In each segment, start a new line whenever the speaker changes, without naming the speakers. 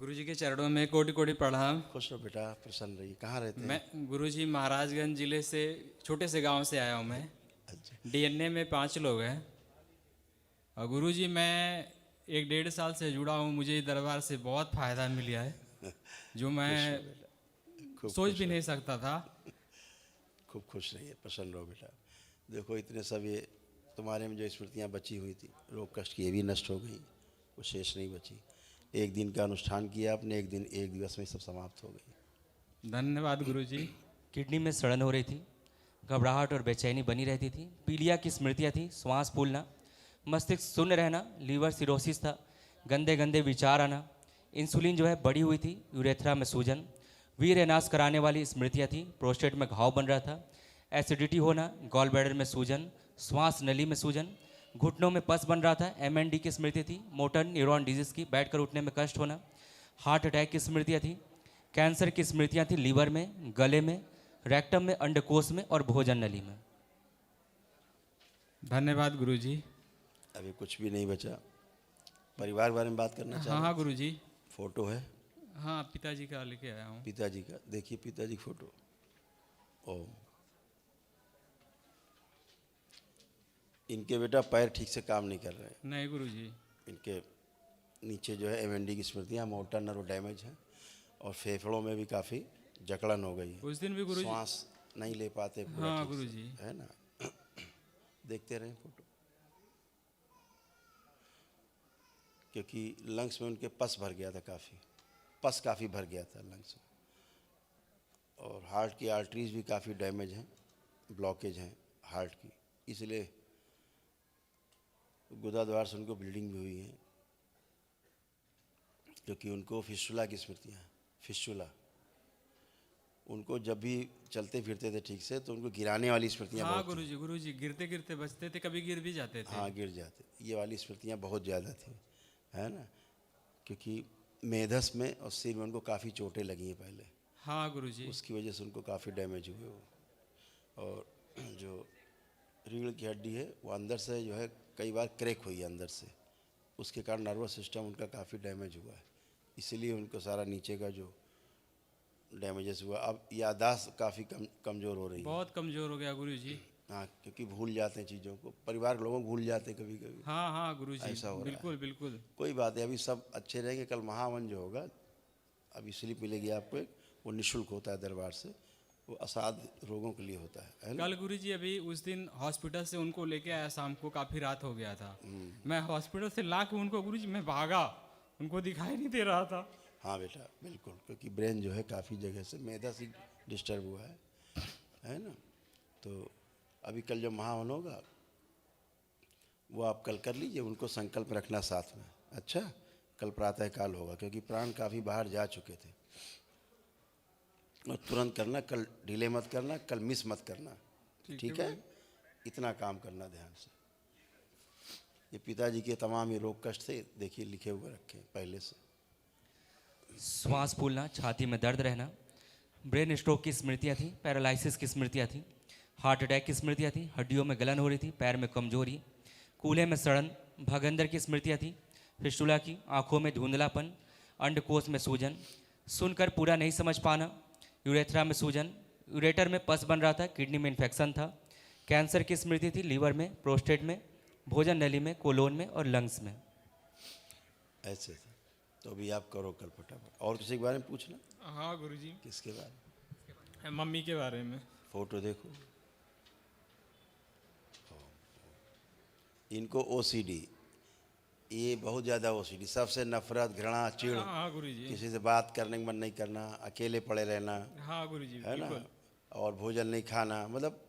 गुरुजी के चरणों में कोटि कोटि प्रणाम।
खुश रहो बेटा, प्रसन्न रहिए। कहाँ रहते हैं?
मैं गुरुजी महाराजगंज जिले से छोटे से गांव से आया हूं। मैं
अच्छा।
डीएनए में 5 लोग हैं। और गुरुजी मैं 1 डेढ़ साल से जुड़ा हूं। मुझे इस दरबार से बहुत फ़ायदा मिला है जो मैं
खुश रहो बेटा, खूब
सोच
खुश
भी
रहो,
नहीं सकता था।
खूब खुश रहिए, प्रसन्न रहो बेटा। देखो इतने सब ये तुम्हारे में जो स्मृतियाँ बची हुई थी, रोग कष्ट की, ये भी नष्ट हो गई, कुछ शेष नहीं बची। एक दिन का अनुष्ठान किया आपने, एक दिवस में सब समाप्त हो गई।
धन्यवाद गुरुजी।
किडनी में सड़न हो रही थी, घबराहट और बेचैनी बनी रहती थी, पीलिया की स्मृतियाँ थी, श्वास फूलना, मस्तिष्क शून्य रहना, लीवर सिरोसिस था, गंदे गंदे विचार आना, इंसुलिन जो है बढ़ी हुई थी, यूरेथ्रा में सूजन, वीर्य नाश कराने वाली स्मृतियाँ थी, प्रोस्टेट में घाव बन रहा था, एसिडिटी होना, गॉल ब्लैडर में सूजन, श्वास नली में सूजन, घुटनों में पस बन रहा था, एमएनडी की स्मृति थी, मोटर न्यूरॉन डिजीज की, बैठकर उठने में कष्ट होना, हार्ट अटैक की स्मृतियाँ थी, कैंसर की स्मृतियाँ थी, लीवर में, गले में, रेक्टम में, अंडकोश में और भोजन नली में।
धन्यवाद गुरुजी।
अभी कुछ भी नहीं बचा। परिवार के बारे में बात करना
हाँ
चाह
हाँ
रहे?
गुरुजी।
फोटो है
हाँ पिताजी का लेके आया हूँ।
पिताजी का, देखिए पिताजी की फोटो। ओम। इनके बेटा पैर ठीक से काम नहीं कर रहे हैं।
नहीं गुरुजी।
इनके नीचे जो है एमएनडी की स्मृतियाँ, मोटर नर्व डैमेज है और फेफड़ों में भी काफ़ी जकड़न हो गई है।
उस दिन भी गुरुजी।
श्वास नहीं ले पाते पूरा
हाँ
ठीक से,
गुरुजी।
है ना? देखते रहें फोटो, क्योंकि लंग्स में उनके पस भर गया था, पस काफ़ी भर गया था लंग्स में, और हार्ट की आर्टरीज भी काफ़ी डैमेज हैं, ब्लॉकेज हैं हार्ट की, इसलिए गुदाद्वार से उनको ब्लीडिंग भी हुई है, क्योंकि उनको फिस्टुला की स्मृतियाँ हैं। फिस्टुला उनको जब भी चलते फिरते थे ठीक से तो उनको गिराने वाली स्मृतियाँ
हाँ
बहुत थी।
गुरुजी गुरुजी गिरते गिरते बचते थे, कभी गिर भी जाते थे।
हाँ गिर जाते, ये वाली स्मृतियाँ बहुत ज़्यादा थी, है ना? क्योंकि मेधस में और सिर में उनको काफ़ी चोटें लगी हैं पहले,
हाँ गुरुजी।
उसकी वजह से उनको काफ़ी डैमेज हुए वो। और जो रीढ़ की हड्डी है वो अंदर से जो है कई बार क्रैक हुई है अंदर से, उसके कारण नर्वस सिस्टम उनका काफ़ी डैमेज हुआ है, इसीलिए उनको सारा नीचे का जो डैमेजेस हुआ। अब याददाश्त काफ़ी कमज़ोर हो रही है।
बहुत कमज़ोर हो गया गुरुजी।
हाँ, क्योंकि भूल जाते हैं चीज़ों को, परिवार के लोगों को भूल जाते हैं कभी कभी,
हाँ हाँ गुरुजी
ऐसा हो रहा है।
बिल्कुल बिल्कुल।
कोई बात है, अभी सब अच्छे रहेंगे। कल महावन जो होगा, अभी स्लिप मिलेगी आपको एक, वो निःशुल्क होता है दरबार से, वो असाध रोगों के लिए होता है ना?
कल गुरुजी अभी उस दिन हॉस्पिटल से उनको लेके आया, शाम को काफ़ी रात हो गया था। मैं हॉस्पिटल से ला के उनको गुरुजी मैं भागा, उनको दिखाई नहीं दे रहा था।
हाँ बेटा बिल्कुल, क्योंकि ब्रेन जो है काफ़ी जगह से मेधा से डिस्टर्ब हुआ है ना? तो अभी कल जो महावन होगा वो आप कल कर लीजिए, उनको संकल्प रखना साथ में। अच्छा, कल प्रातःकाल होगा, क्योंकि प्राण काफ़ी बाहर जा चुके थे, और तुरंत करना, कल डिले मत करना, कल मिस मत करना, ठीक है? इतना काम करना ध्यान से। ये पिताजी के तमाम ये रोग कष्ट थे, देखिए लिखे हुए रखे हैं पहले से।
श्वास फूलना, छाती में दर्द रहना, ब्रेन स्ट्रोक की स्मृतियाँ थी, पैरालिसिस की स्मृतियाँ थी, हार्ट अटैक की स्मृतियाँ थी, हड्डियों में गलन हो रही थी, पैर में कमजोरी, कूल्हे में सड़न, भगंदर की स्मृतियाँ थी, फिस्टुला की, आंखों में धुंधलापन, अंडकोश में सूजन, सुनकर पूरा नहीं समझ पाना, यूरेथ्रा में सूजन, यूरेटर में पस बन रहा था, किडनी में इन्फेक्शन था, कैंसर की स्मृति थी, लीवर में, प्रोस्टेट में, भोजन नली में, कोलोन में और लंग्स में।
ऐसे थे। तो अभी आप करो कल फटाफट। और किसी के बारे में पूछना?
हाँ गुरुजी।
किसके बारे में?
मम्मी के बारे में।
फोटो देखो। इनको ओसीडी, ये बहुत ज़्यादा ओसीडी, सबसे नफरत, घृणा, चिढ़,
हाँ गुरुजी।
किसी से बात करने का मन नहीं करना, अकेले पड़े रहना,
हाँ गुरुजी
है ना?
बिल्कुल।
और भोजन नहीं खाना, मतलब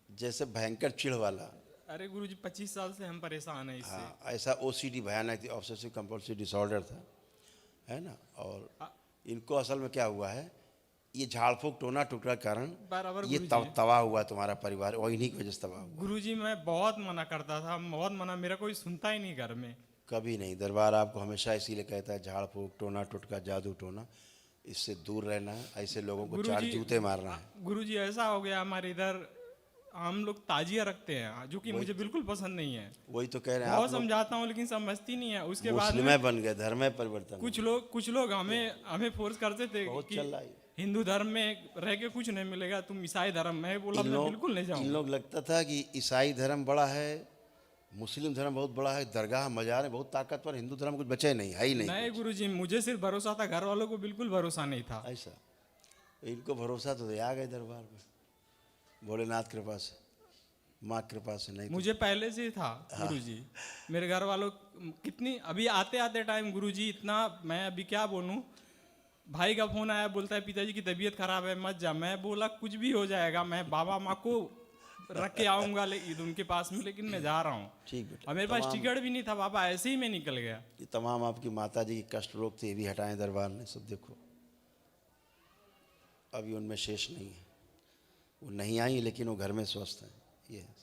जैसे भयंकर चिढ़ वाला।
अरे गुरुजी 25 साल से हम परेशान हैं इससे।
हाँ, ऐसा ओसीडी भयानक थी, ऑब्सेसिव कंपल्सिव डिसऑर्डर था, है ना? और इनको असल में क्या हुआ है, ये झाड़ फूक टोना टुकड़ा कारण
बराबर
ये
गुरुजी।
तबाह हुआ तुम्हारा परिवार, और इन्हीं की वजह से तबाह हुआ।
गुरुजी मैं बहुत मना करता था, बहुत मना, मेरा कोई सुनता ही नहीं घर में।
कभी नहीं, दरबार आपको हमेशा इसीलिए कहता है झाड़ फूक टोना टुटका जादू टोना, इससे दूर रहना है, ऐसे लोगों को चार
गुरुजी
जूते मारना है।
गुरुजी ऐसा हो गया हमारे इधर, हम लोग ताजिया रखते हैं, जो कि मुझे बिल्कुल पसंद नहीं है।
वही तो कह रहे हैं
बहुत
आप लोग
समझाता हूँ लेकिन समझती नहीं है। उसके बाद
मुस्लिम
में
बन गए, धर्म में परिवर्तन हो
कुछ लोग हमें हमें फोर्स करते थे
बहुत
कि
चल रहा है।
हिंदू धर्म में रह के कुछ नहीं मिलेगा, तुम ईसाई धर्म में। बोला
इन
मैं
लोग
बिल्कुल नहीं
इन
जाऊंगा।
लोग लगता था कि ईसाई धर्म बड़ा है, मुस्लिम धर्म बहुत बड़ा है, दरगाह मजार है बहुत ताकतवर, हिंदू धर्म कुछ बचे नहीं, है ही नहीं
नहीं
कुछ।
गुरुजी, मुझे सिर्फ भरोसा था, घर वालों को बिल्कुल भरोसा नहीं था।
ऐसा इनको भरोसा तो आ गए दरबार में, भोलेनाथ कृपा से, माँ कृपा से, नहीं तो
मुझे पहले से ही था गुरुजी। मेरे घर वालों कितनी अभी आते आते टाइम गुरुजी इतना, मैं अभी क्या बोलूं, भाई का फोन आया, बोलता है पिताजी की तबीयत खराब है मत जा। मैं बोला कुछ भी हो जाएगा, मैं बाबा माँ को रख के आऊंगा उनके पास में, लेकिन मैं जा रहा हूँ।
ठीक बेटा।
और मेरे पास टिकट भी नहीं था बाबा, ऐसे ही मैं निकल गया।
ये तमाम आपकी माता जी की कष्ट रोग थे, ये भी हटाएं दरबार ने सब। देखो अभी उनमें शेष नहीं है, वो नहीं आई लेकिन वो घर में स्वस्थ हैं। ये है।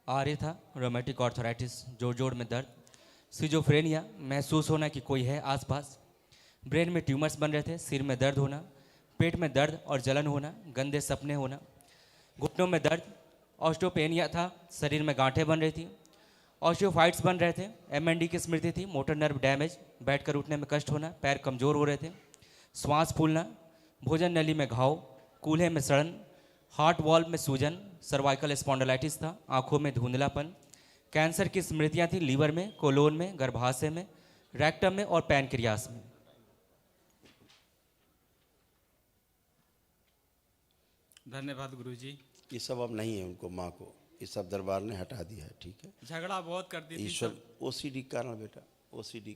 आ रही था रोमेटिक आर्थराइटिस, जोड़ जोड़ में दर्द, सिजोफ्रेनिया, महसूस होना कि कोई है आसपास, ब्रेन में ट्यूमर्स बन रहे थे, सिर में दर्द होना, पेट में दर्द और जलन होना, गंदे सपने होना, घुटनों में दर्द, ऑस्टियोपेनिया था, शरीर में गांठें बन रही थी, ऑस्टियोफाइट्स बन रहे थे, एमएनडी की स्मृति थी, मोटर नर्व डैमेज, बैठकर उठने में कष्ट होना, पैर कमज़ोर हो रहे थे, श्वास फूलना, भोजन नली में घाव, कूल्हे में सड़न, हार्ट वॉल्व में सूजन, सर्वाइकल स्पॉन्डिलाइटिस था, आंखों में धुंधलापन, कैंसर की स्मृतियां थी लीवर में, कोलोन में, गर्भाशय में, रेक्टम में और पैनक्रियास में।
धन्यवाद गुरुजी।
ये सब अब नहीं है उनको, माँ को ये सब दरबार ने हटा दिया है। ठीक है,
झगड़ा बहुत करती थी
ईश्वर
सब।
ओसीडी कारण बेटा, ओसीडी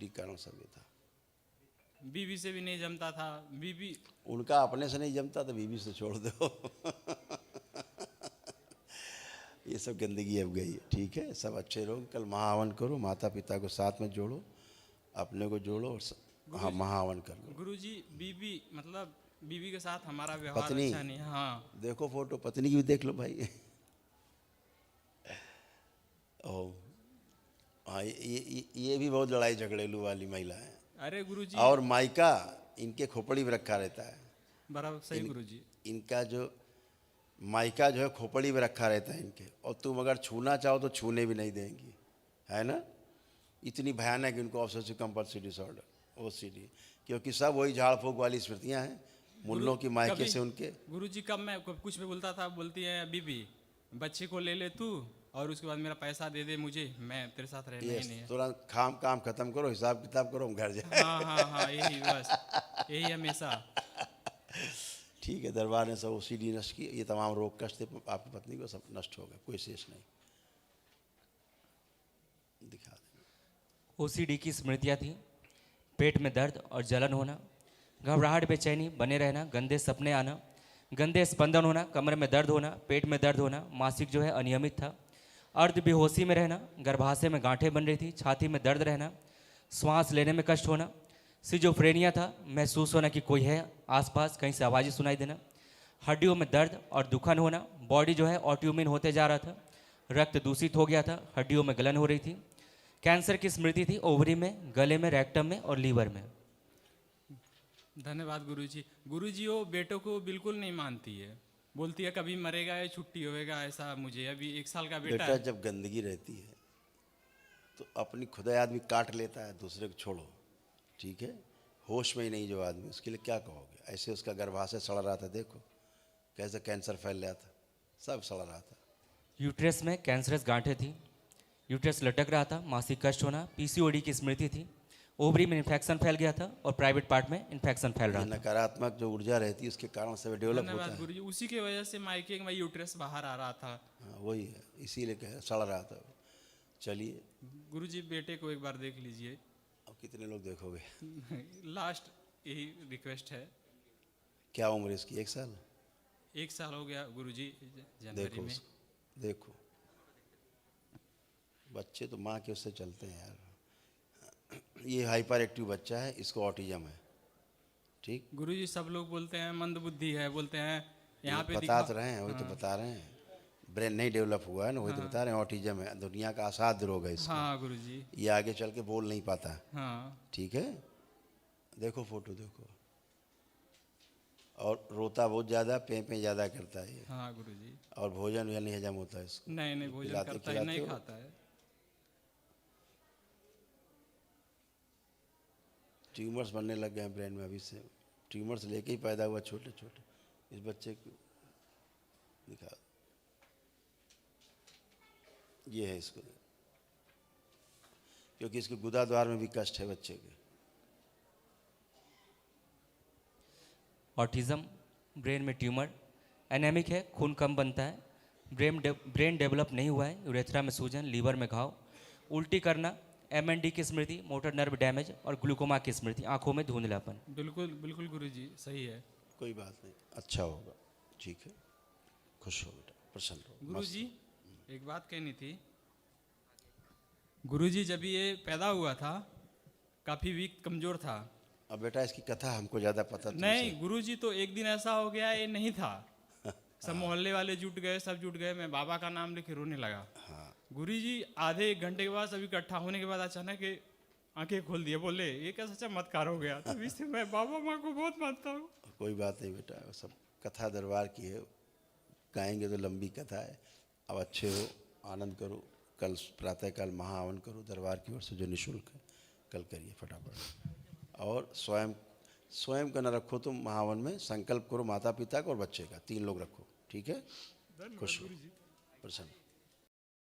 कारण सब ये था।
बीवी से भी नहीं जमता था, बीवी
उनका अपने से नहीं जमता तो बीवी से छोड़ दो। ये सब गंदगी अब गई है। ठीक है, सब अच्छे रहो। कल महाहवन करो, माता पिता को साथ में जोड़ो, अपने को जोड़ो और हाँ महाहवन कर लो।
गुरुजी बीवी मतलब बीवी के साथ हमारा व्यवहार
पत्नी
अच्छा नहीं है। हाँ
देखो फोटो, पत्नी की भी देख लो भाई। ओ हाँ, ये भी बहुत लड़ाई झगड़ेलू वाली महिला है।
अरे गुरुजी
और मायका इनके खोपड़ी में रखा रहता है।
बराबर सही गुरुजी।
इनका जो मायका जो है खोपड़ी में रखा रहता है इनके, और तुम अगर छूना चाहो तो छूने भी नहीं देंगी, है ना। इतनी भयानक इनको ऑब्सेसिव कंपल्सिव डिसऑर्डर ओसीडी, क्योंकि सब वही झाड़ फूक वाली स्मृतियां हैं मुल्लों की मायके से उनके।
गुरुजी कब मैं कुछ भी बोलता था, बोलती है बीबी बच्चे को ले ले तू और उसके बाद मेरा पैसा दे दे मुझे, मैं तेरे साथ रहना ही नहीं है।
तुरंत काम खत्म करो, हिसाब किताब करो, हम घर जाए।
हाँ यही बस, यही हमेशा।
ठीक है, दरबार ने सब ओसीडी नष्ट की, ये तमाम रोग कष्ट थे आपकी पत्नी को सब नष्ट हो गए, कोई शेष नहीं। दिखा दें।
ओसीडी की स्मृतियाँ थी, पेट में दर्द और जलन होना, घबराहट बेचैनी बने रहना, गंदे सपने आना, गंदे स्पंदन होना, कमर में दर्द होना, पेट में दर्द होना, मासिक जो है अनियमित था, अर्ध बेहोशी में रहना, गर्भाशय में गांठें बन रही थी, छाती में दर्द रहना, श्वास लेने में कष्ट होना, सिजोफ्रेनिया था, महसूस होना कि कोई है आसपास, कहीं से आवाज़ें सुनाई देना, हड्डियों में दर्द और दुखन होना, बॉडी जो है ऑटोइम्यून होते जा रहा था, रक्त दूषित हो गया था, हड्डियों में गलन हो रही थी, कैंसर की स्मृति थी ओवरी में, गले में, रेक्टम में और लीवर में।
धन्यवाद गुरुजी। गुरुजी वो बेटों को बिल्कुल नहीं मानती है, बोलती है कभी मरेगा या छुट्टी होएगा, ऐसा। मुझे अभी 1 साल का बेटा
बेटा
है।
जब गंदगी रहती है तो अपनी खुदा आदमी काट लेता है, दूसरे को छोड़ो। ठीक है, होश में ही नहीं जो आदमी, उसके लिए क्या कहोगे। ऐसे उसका गर्भाशय सड़ रहा था, देखो कैसे कैंसर फैल रहा था, सब सड़ रहा था।
यूट्रस में कैंसरस गांठें थी, यूट्रस लटक रहा था, मासिक कष्ट होना, पीसीओडी की स्मृति थी, ओवरी में इन्फेक्शन फैल गया था और प्राइवेट पार्ट में इन्फेक्शन फैल रहा
ये
था।
नकारात्मक जो ऊर्जा रहती है उसके कारण से डेवलप होता
धन्यवाद
है।
गुरुजी, उसी की वजह से मायके में यूट्रस बाहर आ रहा था।
हाँ वही है, इसीलिए कह सड़ रहा था। चलिए,
गुरुजी बेटे को एक बार देख लीजिए।
अब कितने लोग देखोगे।
लास्ट यही रिक्वेस्ट है।
क्या उम्र इसकी, 1 साल?
1 साल हो गया गुरुजी जनवरी
देखो
में।
उसको, देखो बच्चे तो माँ के उससे चलते हैं यार। ये हाइपर एक्टिव बच्चा है, इसको ऑटिज्म है। ठीक,
गुरुजी सब लोग बोलते हैं मंदबुद्धि है, बोलते हैं यहाँ पे
बता तो रहे हैं, वही तो बता रहे हैं, ब्रेन नहीं डेवलप हुआ है ना, वही तो बता रहे हैं। ऑटिज्म है, दुनिया का असाध्य रोग है इसका।
हाँ गुरुजी।
ये आगे चल के बोल नहीं पाता।
हाँ
ठीक है, देखो फोटो देखो। और रोता बहुत ज़्यादा, पे ज़्यादा करता है ये।
हाँ गुरुजी।
और भोजन या नहीं हजम होता है इसको।
नहीं नहीं, भोजन
खिलाते
करता है
खिलाते
नहीं,
हो?
खाता है।
ट्यूमर्स बनने लग गए हैं ब्रेन में अभी से। ट्यूमर्स लेके ही पैदा हुआ छोटे छोटे। इस बच्चे को दिखा, ये है इसको, क्योंकि इसके गुदा द्वार में भी कष्ट है बच्चे के।
ऑटिज्म, ब्रेन में ट्यूमर, एनेमिक है, खून कम बनता है, ब्रेन डेवलप नहीं हुआ है, यूरेथ्रा में सूजन, लीवर में घाव, उल्टी करना, MND की स्मृति, मोटर नर्व डैमेज और ग्लूकोमा की स्मृति, आंखों में धुंधलापन।
बिल्कुल बिल्कुल गुरुजी, सही है।
कोई बात नहीं, अच्छा होगा, ठीक है, खुश हो बेटा, प्रसन्न हो।
गुरुजी एक बात कहनी थी। गुरुजी जब ये पैदा हुआ था काफी वीक, कमजोर था।
अब बेटा इसकी कथा हमको ज़्यादा पता
नहीं गुरुजी, तो एक दिन ऐसा हो गया, ये नहीं था, सब मोहल्ले वाले जुट गए, सब जुट गए, मैं बाबा का नाम लेके रोने लगा।
हाँ,
गुरुजी आधे एक घंटे के बाद सभी इकट्ठा होने के बाद अचानक आंखें खोल दिए, बोले ये कैसा चमत्कार हो गया। तभी से मैं बाबा माँ को बहुत मानता हूँ।
कोई बात नहीं बेटा, वो सब कथा दरबार की है, गाएंगे तो लंबी कथा है। अब अच्छे हो, आनंद करो, कल प्रातःकाल महाहवन करो दरबार की ओर से जो निःशुल्क है, कल करिए फटाफट। और स्वयं का न रखो तुम महावन में, संकल्प करो माता पिता का और बच्चे का, 3 लोग रखो, ठीक है। खुश हो, प्रसन्न।